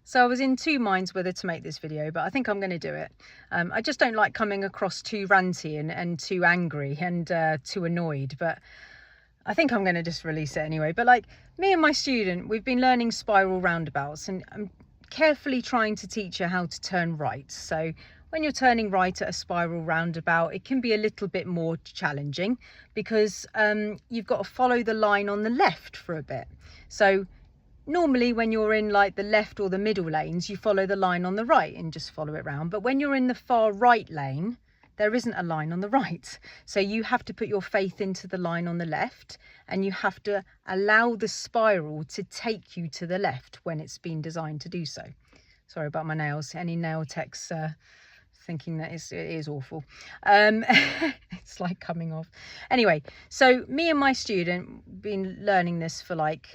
So I was in two minds whether to make this video, but I think I'm going to do it. I just don't like coming across too ranty and too angry and too annoyed, but I think I'm going to just release it anyway. But like me and my student, we've been learning spiral roundabouts, and I'm carefully trying to teach her how to turn right. So when you're turning right at a spiral roundabout, it can be a little bit more challenging because you've got to follow the line on the left for a bit. So normally when you're in like the left or the middle lanes, you follow the line on the right and just follow it round. But when you're in the far right lane, there isn't a line on the right. So you have to put your faith into the line on the left, and you have to allow the spiral to take you to the left when it's been designed to do so. Sorry about my nails. Any nail techs thinking that it is awful. It's like coming off. Anyway, so me and my student been learning this for like,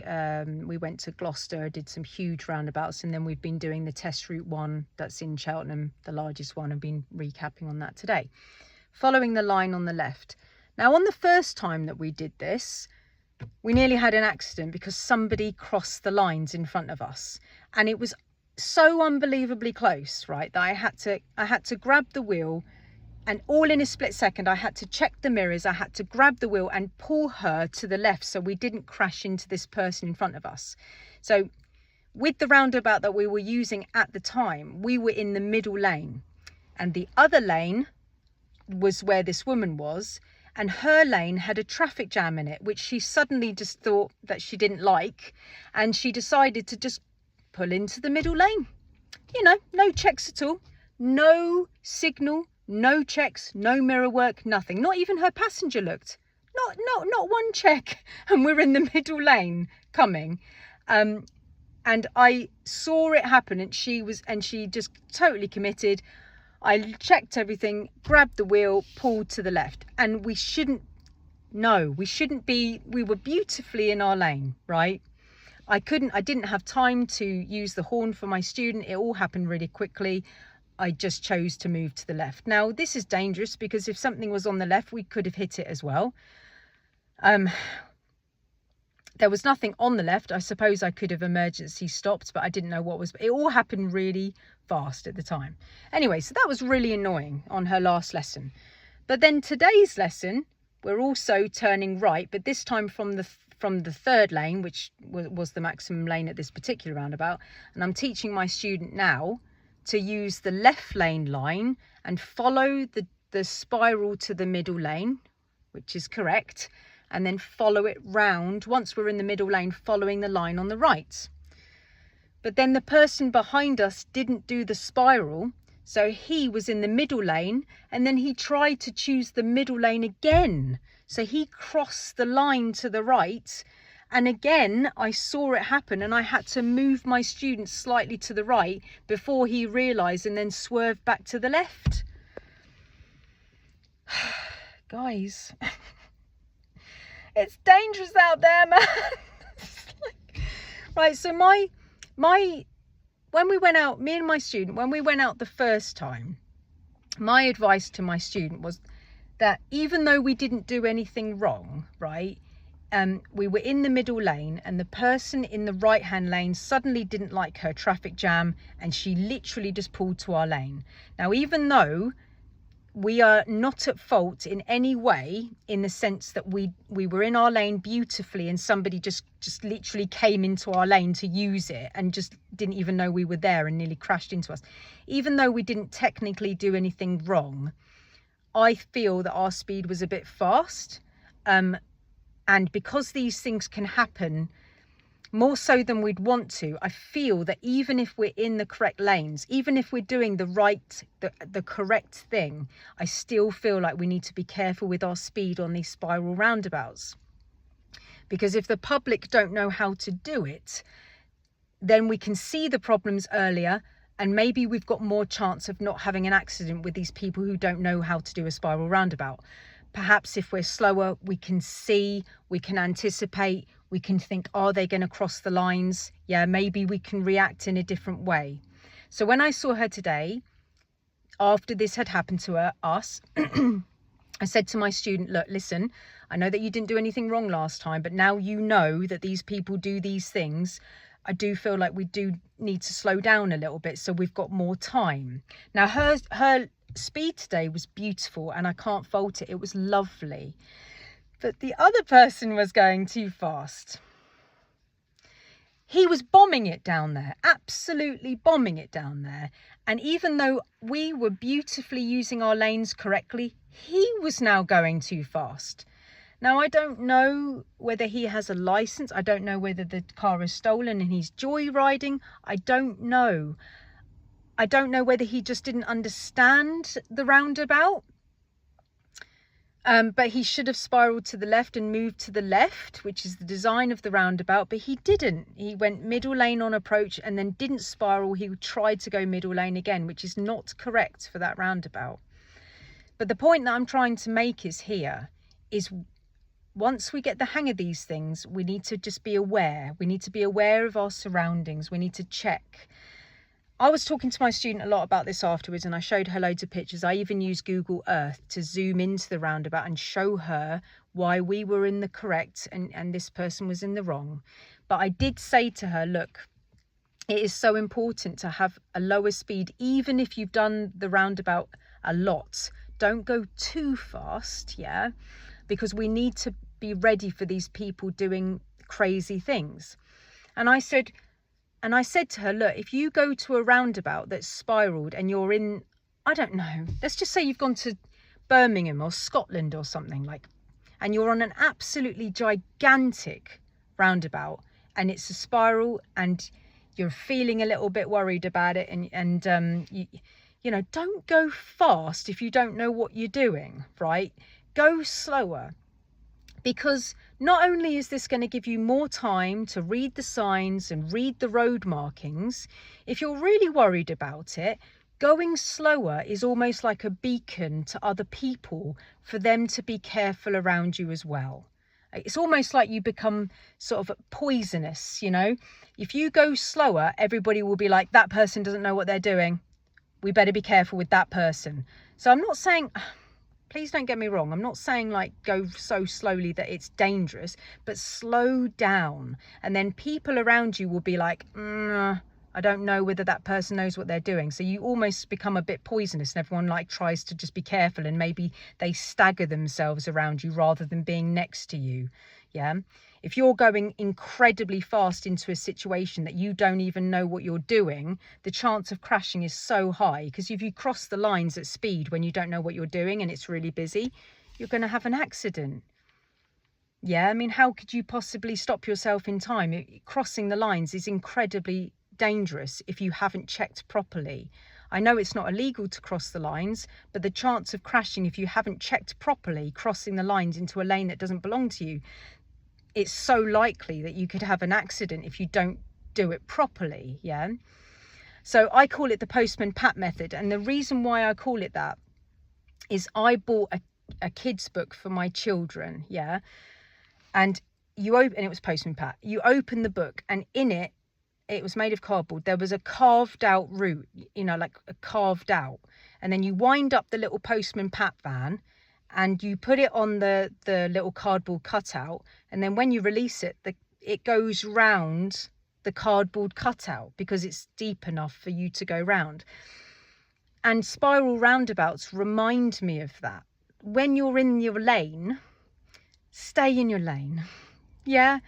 we went to Gloucester, did some huge roundabouts, and then we've been doing the test route one that's in Cheltenham, the largest one, and been recapping on that today, following the line on the left. Now on the first time that we did this, we nearly had an accident because somebody crossed the lines in front of us, and it was so unbelievably close, right, that I had to grab the wheel, and all in a split second I had to check the mirrors, I had to grab the wheel and pull her to the left so we didn't crash into this person in front of us. So with the roundabout that we were using at the time, we were in the middle lane, and the other lane was where this woman was, and her lane had a traffic jam in it, which she suddenly just thought that she didn't like, and she decided to just pull into the middle lane. You know, no checks at all, no signal, no checks, no mirror work, nothing. Not even her passenger looked. Not one check. And we're in the middle lane coming. And I saw it happen, and she just totally committed. I checked everything, grabbed the wheel, pulled to the left. And we shouldn't be, we were beautifully in our lane, right? I didn't have time to use the horn for my student. It all happened really quickly. I just chose to move to the left. Now, this is dangerous because if something was on the left, we could have hit it as well. There was nothing on the left. I suppose I could have emergency stopped, but I didn't know what was. It all happened really fast at the time. Anyway, so that was really annoying on her last lesson. But then today's lesson, we're also turning right, but this time from the third lane, which was the maximum lane at this particular roundabout. And I'm teaching my student now to use the left lane line and follow the spiral to the middle lane, which is correct, and then follow it round once we're in the middle lane, following the line on the right. But then the person behind us didn't do the spiral, so he was in the middle lane, and then he tried to choose the middle lane again. So he crossed the line to the right, and again I saw it happen, and I had to move my student slightly to the right before he realised and then swerved back to the left. Guys, it's dangerous out there, man. Right, so when we went out, me and my student, when we went out the first time, my advice to my student was that even though we didn't do anything wrong, right, we were in the middle lane, and the person in the right hand lane suddenly didn't like her traffic jam, and she literally just pulled to our lane. Now, even though we are not at fault in any way, in the sense that we were in our lane beautifully and somebody just literally came into our lane to use it and just didn't even know we were there and nearly crashed into us, even though we didn't technically do anything wrong, I feel that our speed was a bit fast. And because these things can happen more so than we'd want to, I feel that even if we're in the correct lanes, even if we're doing the correct thing, I still feel like we need to be careful with our speed on these spiral roundabouts. Because if the public don't know how to do it, then we can see the problems earlier, and maybe we've got more chance of not having an accident with these people who don't know how to do a spiral roundabout. Perhaps if we're slower, we can see, we can anticipate, we can think, are they going to cross the lines? Yeah, maybe we can react in a different way. So when I saw her today, after this had happened to us, I said to my student, look, listen, I know that you didn't do anything wrong last time, but now you know that these people do these things. I do feel like we do need to slow down a little bit so we've got more time. Now her speed today was beautiful and I can't fault it. It was lovely. But the other person was going too fast. He was bombing it down there, absolutely bombing it down there. And even though we were beautifully using our lanes correctly, he was now going too fast. Now, I don't know whether he has a license. I don't know whether the car is stolen and he's joyriding. I don't know. I don't know whether he just didn't understand the roundabout. But he should have spiraled to the left and moved to the left, which is the design of the roundabout, but he didn't. He went middle lane on approach and then didn't spiral. He tried to go middle lane again, which is not correct for that roundabout. But the point that I'm trying to make is once we get the hang of these things, we need to just be aware. We need to be aware of our surroundings. We need to check. I was talking to my student a lot about this afterwards, and I showed her loads of pictures. I even used Google Earth to zoom into the roundabout and show her why we were in the correct and this person was in the wrong. But I did say to her, look, it is so important to have a lower speed, even if you've done the roundabout a lot. Don't go too fast, yeah, because we need to be ready for these people doing crazy things. And I said to her, look, if you go to a roundabout that's spiraled and you're in, I don't know, let's just say you've gone to Birmingham or Scotland or something, like, and you're on an absolutely gigantic roundabout and it's a spiral and you're feeling a little bit worried about it, and you know, don't go fast if you don't know what you're doing, right? Go slower. Because not only is this going to give you more time to read the signs and read the road markings, if you're really worried about it, going slower is almost like a beacon to other people for them to be careful around you as well. It's almost like you become sort of poisonous, you know. If you go slower, everybody will be like, that person doesn't know what they're doing. We better be careful with that person. So I'm not saying... Please don't get me wrong. I'm not saying like go so slowly that it's dangerous, but slow down. And then people around you will be like, I don't know whether that person knows what they're doing. So you almost become a bit poisonous and everyone like tries to just be careful and maybe they stagger themselves around you rather than being next to you. Yeah. If you're going incredibly fast into a situation that you don't even know what you're doing, the chance of crashing is so high, because if you cross the lines at speed when you don't know what you're doing and it's really busy, you're going to have an accident. Yeah, I mean, how could you possibly stop yourself in time? Crossing the lines is incredibly dangerous if you haven't checked properly. I know it's not illegal to cross the lines, but the chance of crashing if you haven't checked properly, crossing the lines into a lane that doesn't belong to you, it's so likely that you could have an accident if you don't do it properly, yeah? So I call it the postman Pat method. And the reason why I call it that is I bought a kid's book for my children, yeah? And it was postman Pat. You open the book and in it, it was made of cardboard. There was a carved out route, you know, like a carved out. And then you wind up the little postman Pat van and you put it on the little cardboard cutout, and then when you release it, it goes round the cardboard cutout because it's deep enough for you to go round. And spiral roundabouts remind me of that. When you're in your lane, stay in your lane. Yeah,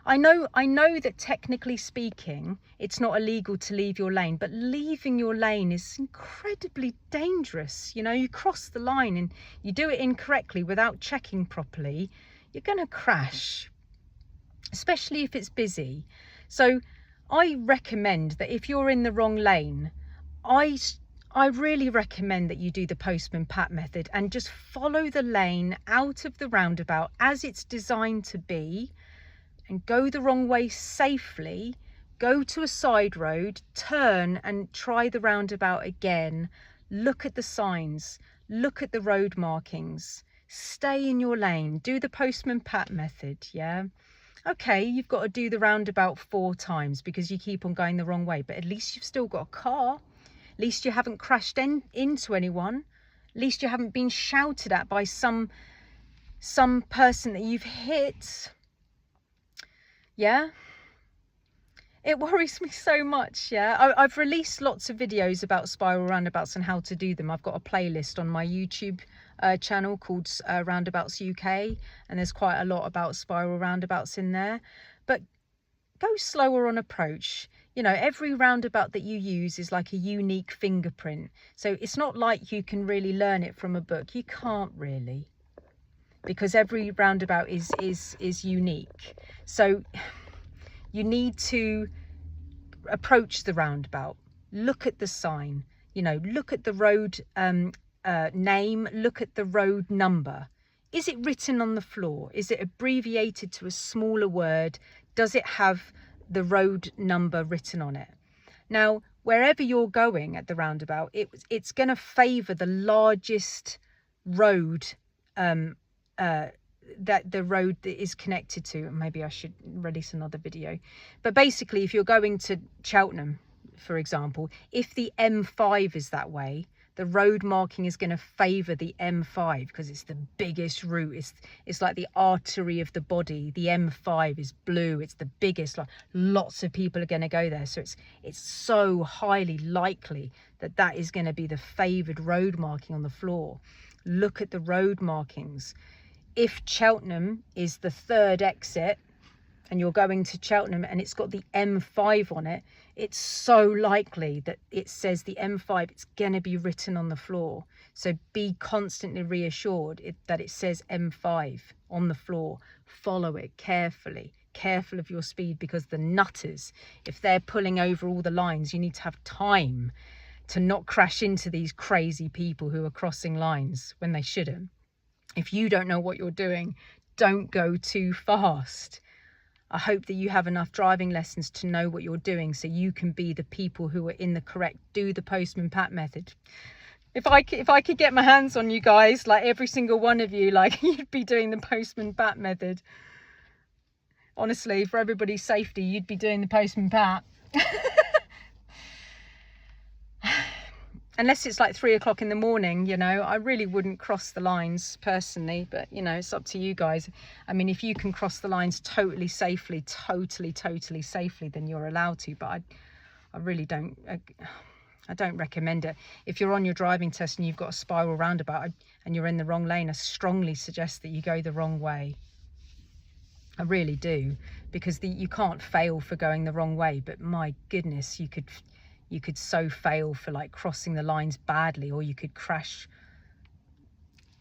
I know that technically speaking, it's not illegal to leave your lane, but leaving your lane is incredibly dangerous. You know, you cross the line and you do it incorrectly without checking properly, you're going to crash, especially if it's busy. So I recommend that if you're in the wrong lane, I really recommend that you do the postman Pat method and just follow the lane out of the roundabout as it's designed to be, and go the wrong way safely, go to a side road, turn and try the roundabout again, look at the signs, look at the road markings, stay in your lane, do the postman Pat method, yeah? Okay, you've got to do the roundabout 4 times because you keep on going the wrong way, but at least you've still got a car, at least you haven't crashed into anyone, at least you haven't been shouted at by some person that you've hit. Yeah, It worries me so much. Yeah, I've released lots of videos about spiral roundabouts and how to do them. I've got a playlist on my YouTube channel called Roundabouts UK, and there's quite a lot about spiral roundabouts in there. But go slower on approach. You know, every roundabout that you use is like a unique fingerprint. So it's not like you can really learn it from a book. You can't really, because every roundabout is unique. So you need to approach the roundabout, look at the sign, you know, look at the road name, look at the road number. Is it written on the floor? Is it abbreviated to a smaller word? Does it have the road number written on it? Now, wherever you're going at the roundabout, it's going to favour the largest road that the road that is connected to. Maybe I should release another video. But basically, if you're going to Cheltenham, for example, if the M5 is that way, the road marking is going to favour the M5 because it's the biggest route. It's like the artery of the body. The M5 is blue. It's the biggest. Like, lots of people are going to go there. So it's so highly likely that that is going to be the favoured road marking on the floor. Look at the road markings. If Cheltenham is the third exit and you're going to Cheltenham and it's got the M5 on it, it's so likely that it says the M5, it's going to be written on the floor. So be constantly reassured that it says M5 on the floor. Follow it carefully. Careful of your speed, because the nutters, if they're pulling over all the lines, you need to have time to not crash into these crazy people who are crossing lines when they shouldn't. If you don't know what you're doing, don't go too fast. I hope that you have enough driving lessons to know what you're doing so you can be the people who are in the correct, do the postman pat method. If I could get my hands on you guys, like every single one of you, like you'd be doing the postman pat method. Honestly, for everybody's safety, you'd be doing the postman pat. Unless it's like 3 o'clock in the morning, you know, I really wouldn't cross the lines personally, but you know, it's up to you guys. I mean, if you can cross the lines totally safely, totally safely, then you're allowed to, but I really don't, I don't recommend it. If you're on your driving test and you've got a spiral roundabout and you're in the wrong lane, I strongly suggest that you go the wrong way. I really do, because you can't fail for going the wrong way, but my goodness, you could so fail for like crossing the lines badly, or you could crash.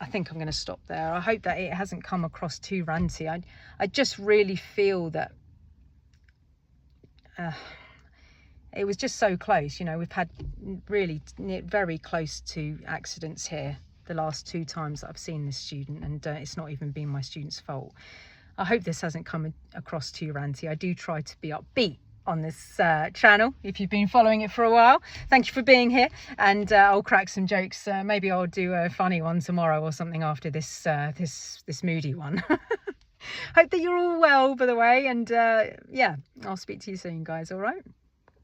I think I'm going to stop there. I hope that it hasn't come across too ranty. I just really feel that it was just so close. You know, we've had really very close to accidents here the last 2 times that I've seen this student, and it's not even been my student's fault. I hope this hasn't come across too ranty. I do try to be upbeat on this channel, if you've been following it for a while. Thank you for being here, and I'll crack some jokes. Maybe I'll do a funny one tomorrow or something after this this moody one. Hope that you're all well, by the way, and yeah, I'll speak to you soon, guys. All right.